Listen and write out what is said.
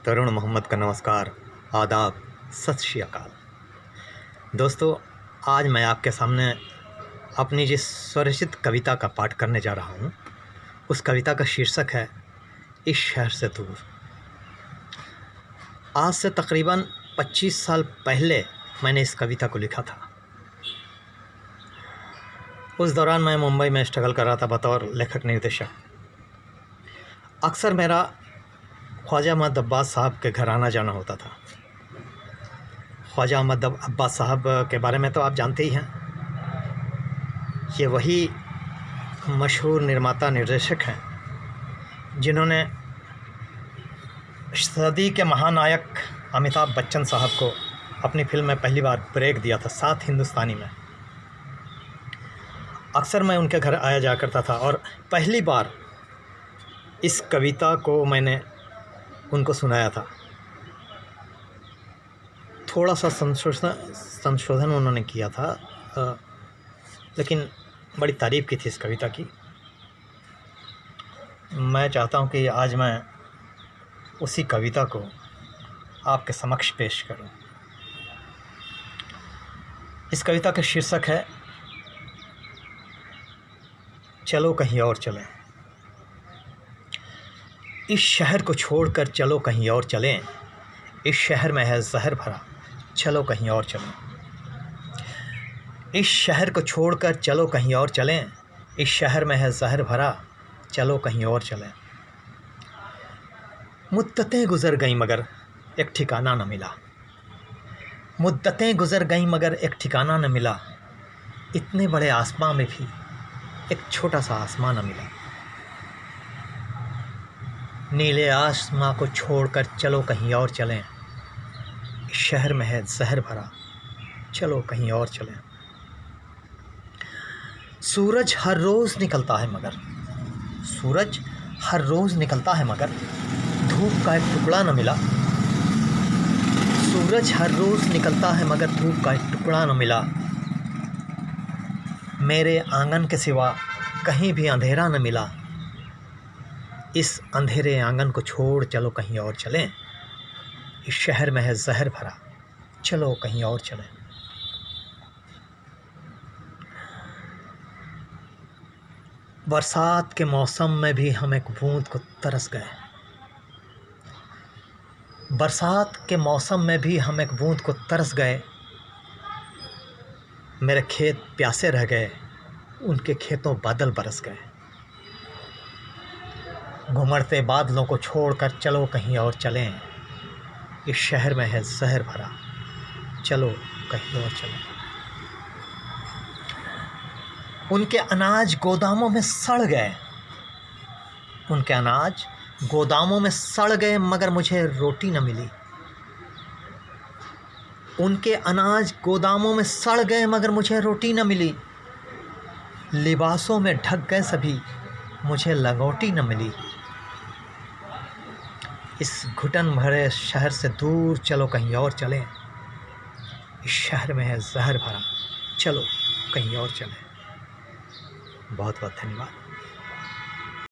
तरुण मोहम्मद का नमस्कार, आदाब, सत श्री अकाल। दोस्तों, आज मैं आपके सामने अपनी जिस स्वरचित कविता का पाठ करने जा रहा हूँ, उस कविता का शीर्षक है इस शहर से दूर। आज से तकरीबन 25 साल पहले मैंने इस कविता को लिखा था। उस दौरान मैं मुंबई में स्ट्रगल कर रहा था बतौर लेखक निर्देशक। अक्सर मेरा ख्वाजा अहमद अब्बास साहब के घर आना जाना होता था। ख्वाजा अहमद अब्बास साहब के बारे में तो आप जानते ही हैं। ये वही मशहूर निर्माता निर्देशक हैं जिन्होंने सदी के महानायक अमिताभ बच्चन साहब को अपनी फिल्म में पहली बार ब्रेक दिया था, साथ हिंदुस्तानी में। अक्सर मैं उनके घर आया जाया करता था और पहली बार इस कविता को मैंने उनको सुनाया था। थोड़ा सा संशोधन उन्होंने किया था, लेकिन बड़ी तारीफ़ की थी इस कविता की। मैं चाहता हूँ कि आज मैं उसी कविता को आपके समक्ष पेश करूँ। इस कविता का शीर्षक है चलो कहीं और चलें। इस शहर को छोड़कर चलो कहीं और चलें। इस शहर में है जहर भरा, चलो कहीं और चलें। इस शहर को छोड़कर चलो कहीं और चलें। इस शहर में है जहर भरा, चलो कहीं और चलें। मुद्दतें गुज़र गईं मगर एक ठिकाना न मिला। मुद्दतें गुज़र गईं मगर एक ठिकाना न मिला। इतने बड़े आसमां में भी एक छोटा सा आसमां न मिला। नीले आसमां को छोड़कर चलो कहीं और चलें। इस शहर में है जहर भरा, चलो कहीं और चलें। सूरज हर रोज़ निकलता है मगर सूरज हर रोज़ निकलता है मगर धूप का एक टुकड़ा न मिला। सूरज हर रोज़ निकलता है मगर धूप का एक टुकड़ा न मिला। मेरे आंगन के सिवा कहीं भी अंधेरा न मिला। इस अंधेरे आंगन को छोड़ चलो कहीं और चलें। इस शहर में है जहर भरा, चलो कहीं और चलें। बरसात के मौसम में भी हम एक बूंद को तरस गए। बरसात के मौसम में भी हम एक बूंद को तरस गए। मेरे खेत प्यासे रह गए, उनके खेतों बादल बरस गए। घुमड़ते बादलों को छोड़कर चलो कहीं और चलें। इस शहर में है जहर भरा, चलो कहीं और चलें। उनके अनाज गोदामों में सड़ गए। उनके अनाज गोदामों में सड़ गए मगर मुझे रोटी न मिली। उनके अनाज गोदामों में सड़ गए मगर मुझे रोटी न मिली। लिबासों में ढक गए सभी, मुझे लंगोटी न मिली। इस घुटन भरे शहर से दूर चलो कहीं और चलें। इस शहर में है जहर भरा, चलो कहीं और चलें। बहुत बहुत धन्यवाद।